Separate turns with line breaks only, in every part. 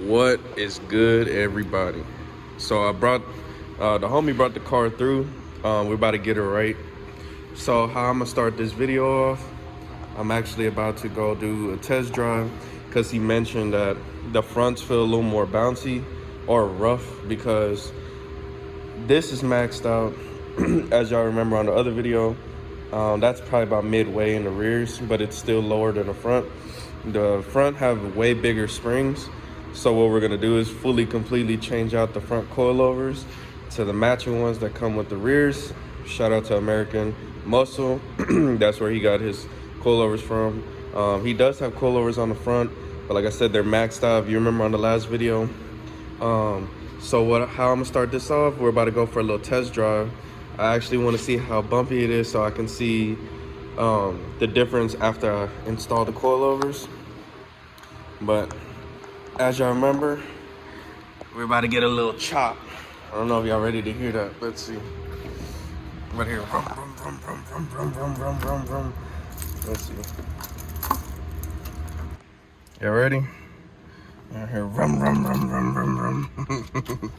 What is good, everybody? So I brought the homie brought the car through. We're about to get it right. So how I'm gonna start this video off, I'm actually about to go do a test drive because he mentioned that the fronts feel a little more bouncy or rough because this is maxed out. As y'all remember on the other video, that's probably about midway in the rears, but it's still lower than the front. The front have way bigger springs. So what we're gonna do is completely change out the front coilovers to the matching ones that come with the rears. Shout out to American Muscle. That's where he got his coilovers from. He does have coilovers on the front, but like I said, they're maxed out. If you remember on the last video. So how I'm gonna start this off, we're about to go for a little test drive. I actually wanna see how bumpy it is so I can see the difference after I install the coilovers. But as y'all remember, we're about to get a little chop. I don't know if y'all ready to hear that. Let's see. Right here. Vroom, vroom, vroom, vroom, vroom, vroom, vroom, vroom, vroom. Let's see. Y'all ready? Right here. Vroom, vroom, vroom, vroom, vroom, vroom.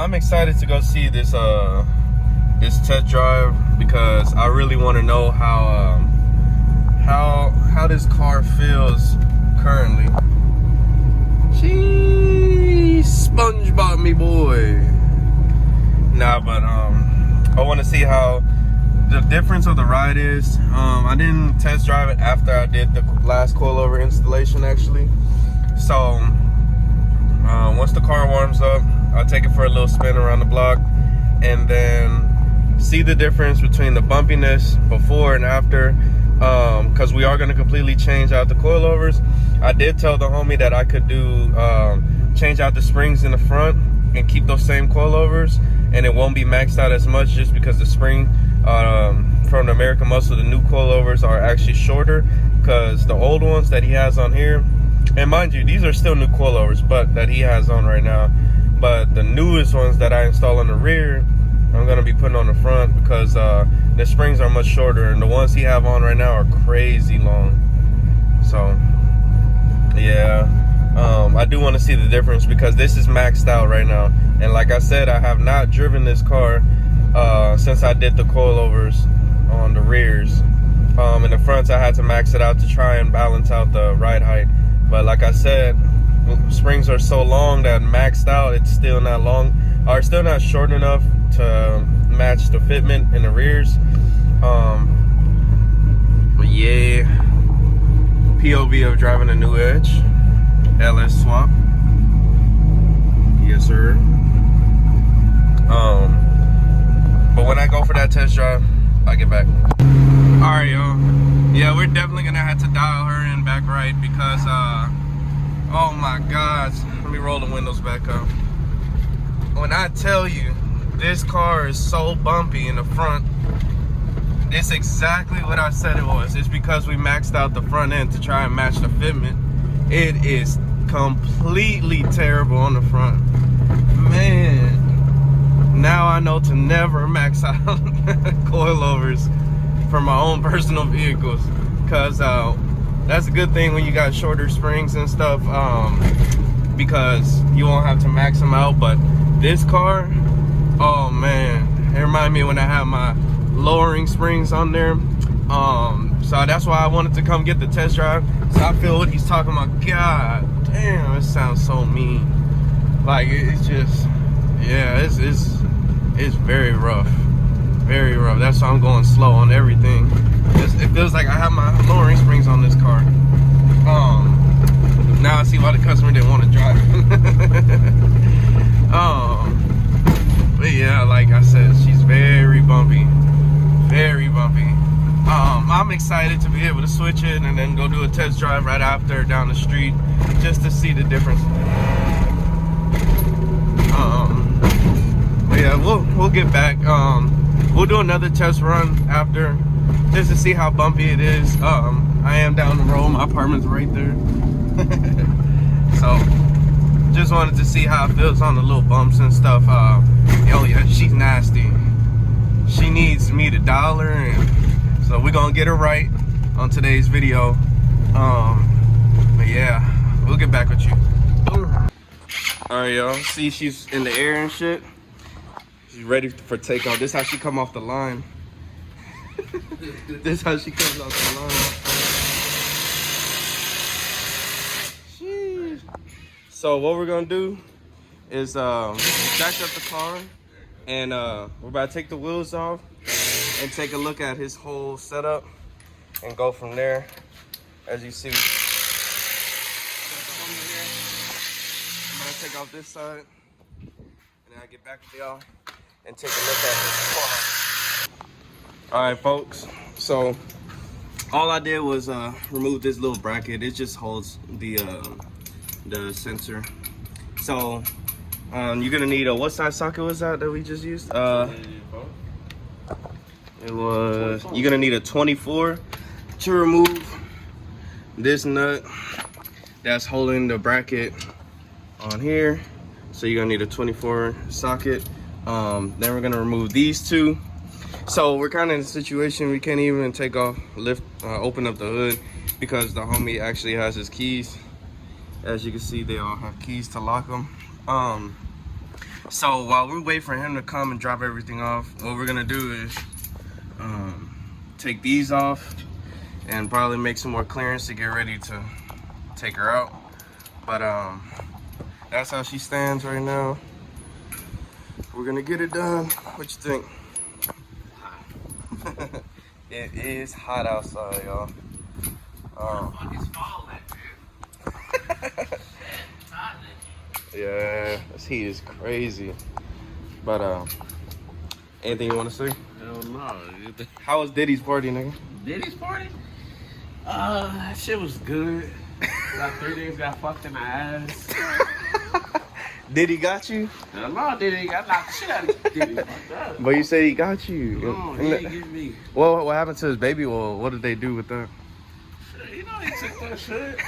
I'm excited to go see this this test drive because I really want to know how this car feels currently. She SpongeBob me boy. Nah, but I want to see how the difference of the ride is. I didn't test drive it after I did the last coilover installation actually. So once the car warms up, I'll take it for a little spin around the block and then see the difference between the bumpiness before and after, because we are going to completely change out the coilovers. I did tell the homie that I could do change out the springs in the front and keep those same coilovers, and it won't be maxed out as much just because the spring from the American Muscle, the new coilovers are actually shorter, because the old ones that he has on here, and mind you, these are still new coilovers but that he has on right now, but the newest ones that I install on the rear, I'm gonna be putting on the front because the springs are much shorter, and the ones he have on right now are crazy long. So yeah, I do want to see the difference because this is maxed out right now, and like I said, I have not driven this car since I did the coilovers on the rears. In the fronts I had to max it out to try and balance out the ride height, but like I said, springs are so long that maxed out, it's still not long, or still not short enough to match the fitment in the rears. But yeah, POV of driving a new Edge LS swap. Yes sir. But when I go for that test drive, I'll get back. All right, y'all. Yeah, we're definitely gonna have to dial her in back right because oh my gosh, let me roll the windows back up. When I tell you this car is so bumpy in the front, it's exactly what I said it was. It's because we maxed out the front end to try and match the fitment. It is completely terrible on the front. Man, now I know to never max out coilovers for my own personal vehicles, because that's a good thing when you got shorter springs and stuff, because you won't have to max them out. But this car, oh man, it reminded me when I had my lowering springs on there. So that's why I wanted to come get the test drive, so I feel what he's talking about. God damn, it sounds so mean. Like it's just, yeah, it's very rough, very rough. That's why I'm going slow on everything. It feels like I have my lowering springs on this car. Now I see why the customer didn't want to drive. But yeah, like I said, she's very bumpy, very bumpy. I'm excited to be able to switch it and then go do a test drive right after down the street just to see the difference. But yeah, we'll get back. We'll do another test run after just to see how bumpy it is. I am down the road. My apartment's right there. So just wanted to see how it feels on the little bumps and stuff. Oh yeah, she's nasty. She needs me to dial her in. So we're gonna get her right on today's video. But yeah, we'll get back with you. Alright y'all, see she's in the air and shit. She's ready for takeoff. This is how she come off the line. This is how she comes off the line. Sheesh. So what we're gonna do is jack up the car and we're about to take the wheels off and take a look at his whole setup and go from there. As you see, I'm gonna take off this side and then I get back with y'all and take a look at his car. All right, folks. So all I did was remove this little bracket. It just holds the sensor. So you're gonna need a, what size socket was that we just used? It was, you're gonna need a 24 to remove this nut that's holding the bracket on here. So you're gonna need a 24 socket. Then we're gonna remove these two. So we're kind of in a situation we can't even take off, open up the hood because the homie actually has his keys. As you can see, they all have keys to lock them. So while we wait for him to come and drop everything off, what we're gonna do is take these off and probably make some more clearance to get ready to take her out. But that's how she stands right now. We're gonna get it done. What you think? It is hot outside, y'all. Yeah, this heat is crazy. But anything you want to say?
Hell no.
How was Diddy's party, nigga?
Diddy's party? That shit was good. About 3 days got fucked in the ass.
Diddy got you?
Hell no, Diddy got knocked the shit out of Diddy. Fucked up.
But you said he got you.
No, he didn't get me.
Well, what happened to his baby oil? What did they do with that?
Shit, you know he took that shit.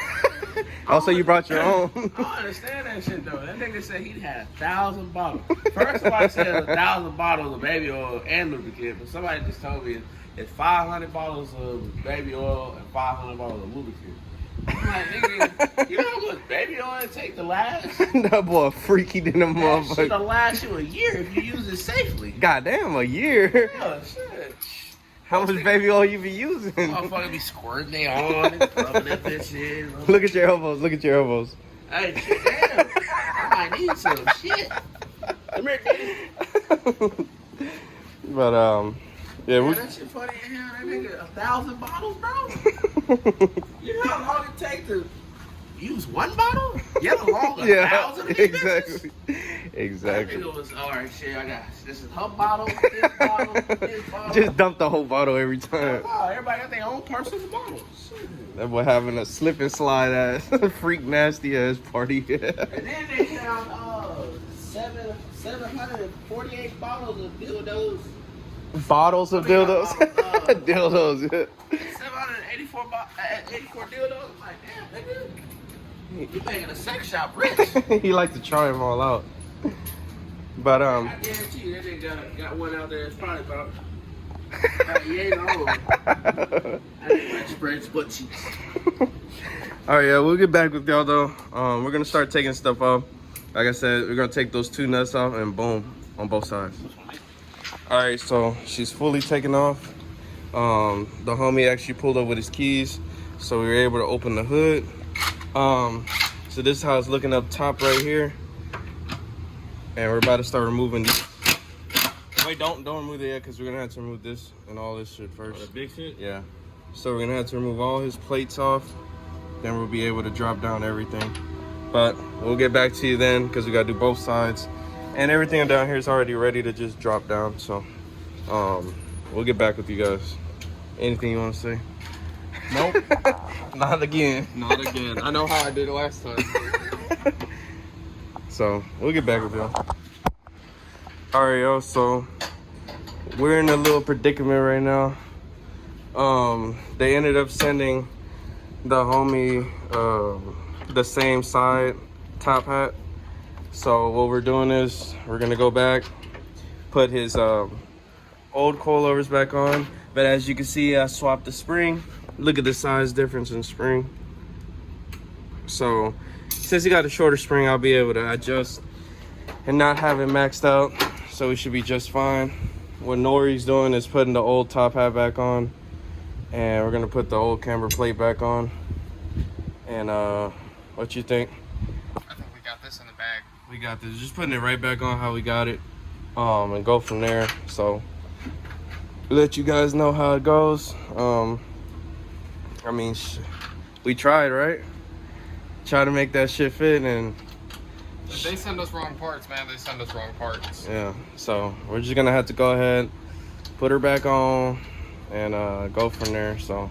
Also, you brought your own.
I don't understand that shit though. That nigga said he had 1,000 bottles. First of all, I said 1,000 bottles of baby oil and lubricant, but somebody just told me it's 500 bottles of baby oil and 500 bottles of lubricant. I'm like, nigga, you know how much baby oil it take to last?
That boy freaky than a
That
motherfucker.
shit'll last you a year if you use it safely.
Goddamn, a year.
Yeah, shit.
How much baby oil you be using?
Motherfucker be squirting they on and rubbing that bitch in.
Look at your elbows. Look at your elbows.
Hey, shit, damn. I might need some shit. Come here, Diddy.
But yeah,
Man, that shit funny in here. That nigga 1,000 bottles, bro. You know how long it take to use one bottle? Get along 1,000 of these
exactly.
bitches?
Exactly.
That nigga was, all right, shit, I got, this is her bottle, this bottle, this bottle.
Just dump the whole bottle every time.
Oh, everybody got their own personal bottle. Shit.
That boy having a slip and slide ass, freak nasty ass party.
And then they found 748 bottles of dildos.
Bottles of dildos? Dildos, yeah.
784 dildos. I'm like, damn, nigga. You making a sex shop rich.
He like to try them all out. But
I guarantee you that nigga got one out there that's probably about 38 old. I ain't spreads butt cheeks.
Alright, yeah, we'll get back with y'all though. We're gonna start taking stuff off. Like I said, we're gonna take those two nuts off and boom, on both sides. Alright, so she's fully taken off. The homie actually pulled up with his keys, so we were able to open the hood. So this is how it's looking up top right here. And we're about to start removing these. Wait, don't remove it yet, because we're gonna have to remove this and all this shit first.
Oh, the big shit?
Yeah. So we're gonna have to remove all his plates off. Then we'll be able to drop down everything. But we'll get back to you then, because we gotta do both sides. And everything down here is already ready to just drop down. So we'll get back with you guys Anything you want to say?
Nope.
Not again.
Not again. I know how I did it last time.
So we'll get back with y'all. All right, y'all. So we're in a little predicament right now. They ended up sending the homie the same side top hat. So what we're doing is we're gonna go back, put his old coilovers back on. But as you can see, I swapped the spring. Look at the size difference in spring. So since he got a shorter spring, I'll be able to adjust and not have it maxed out. So we should be just fine. What Nori's doing is putting the old top hat back on, and we're gonna put the old camber plate back on. And what you think?
I think we got this in the bag.
We got this. Just putting it right back on how we got it, and go from there. So let you guys know how it goes. I mean, we tried, right? Try to make that shit fit, and
If they send us wrong parts, man, they send us wrong parts.
yeah. So we're just gonna have to go ahead, put her back on, and go from there. So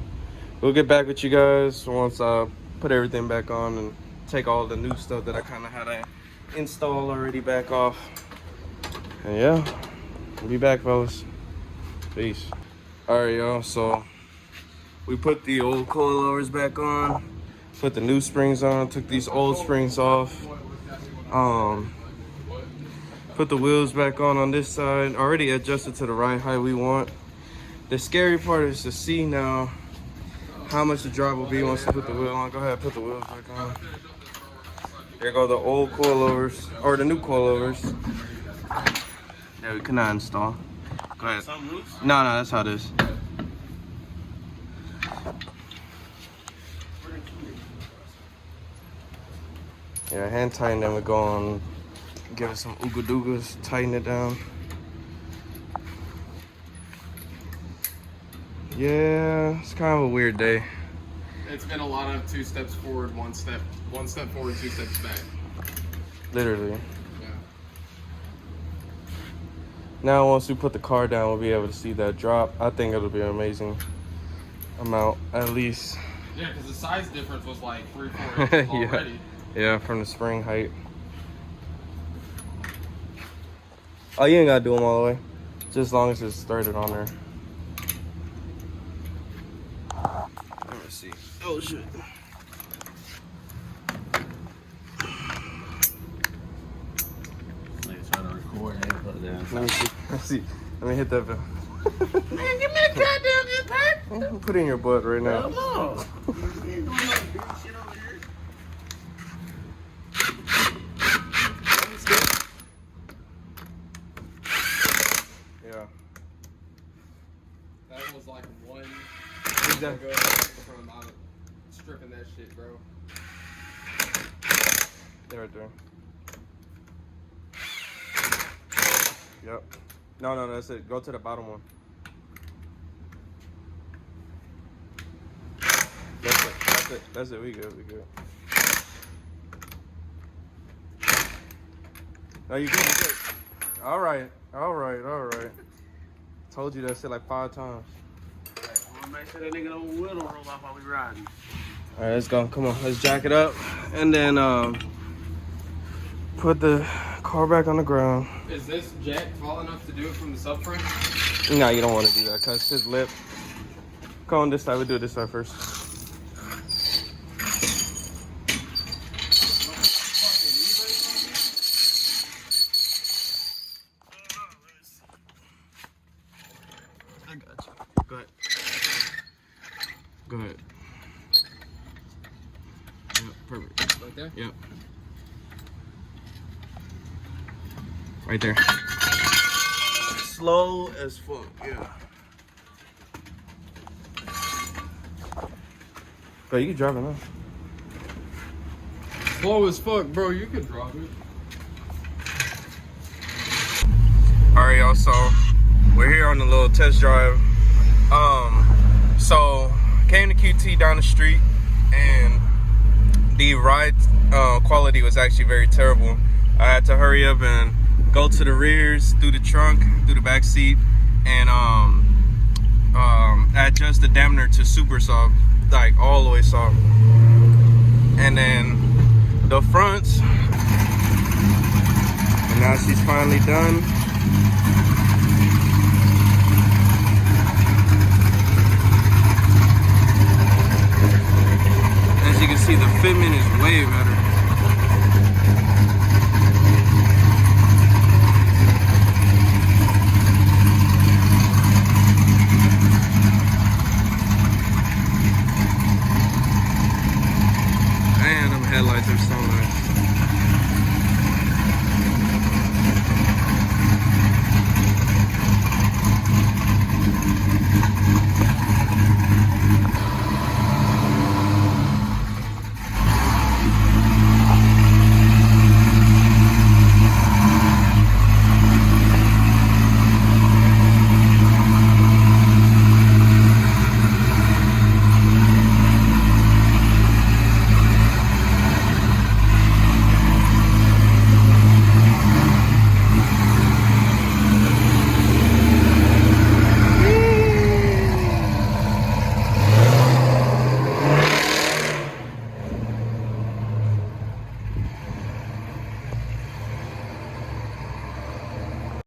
we'll get back with you guys once I put everything back on and take all the new stuff that I kind of had to install already back off. And yeah, we'll be back, fellas. Peace. All right, y'all. So we put the old coilovers back on, put the new springs on, took these old springs off. Put the wheels back on this side. Already adjusted to the right height we want. The scary part is to see now how much the drop will be once you put the wheel on. Go ahead, put the wheels back on. There go the old coilovers, or the new coilovers. Yeah, we cannot install. Go ahead. No, that's how it is. Yeah, hand tighten, then we go on, give it some ooga doogas, tighten it down. Yeah, it's kind of a weird day.
It's been a lot of 2 steps forward, one step forward, 2 steps back.
Literally.
Yeah.
Now once we put the car down, we'll be able to see that drop. I think it'll be an amazing amount, at least.
Yeah, because the size difference was like 3-4 inches already.
Yeah, from the spring height. Oh, you ain't gotta do them all the way. Just as long as it's started on there. Let me see. Oh shit.
Nigga trying to record and put it down.
Let me see. Let's see. Let me hit that bell.
Man, give me the goddamn impact.
Put it in your butt right now.
Come on. You ain't doing no big shit over here.
Yeah.
That was like one
Exactly.
go from out stripping that shit, bro.
There, right there. Yep. No, that's it. Go to the bottom one. That's it. We good. No, you good. All right. Told you that shit like 5 times.
I want to make sure that nigga don't wheel don't roll off while we riding.
All right, let's go. Come on, let's jack it up, and then put the car back on the ground.
Is this jack tall enough to do it from the subframe?
No, you don't want to do that because his lip. Go on this side. We'll do this side first. I got you. Go ahead. Yep, perfect.
Right there?
Yep. Right there. Slow as fuck, yeah. Bro, you can drive it now.
Slow as fuck, bro. You could drive it.
Alright, y'all, so we're here on the little test drive. So came to QT down the street, and the ride quality was actually very terrible. I had to hurry up and go to the rears, through the trunk, through the back seat, and adjust the dampener to super soft, like all the way soft. And then the fronts, and now she's finally done.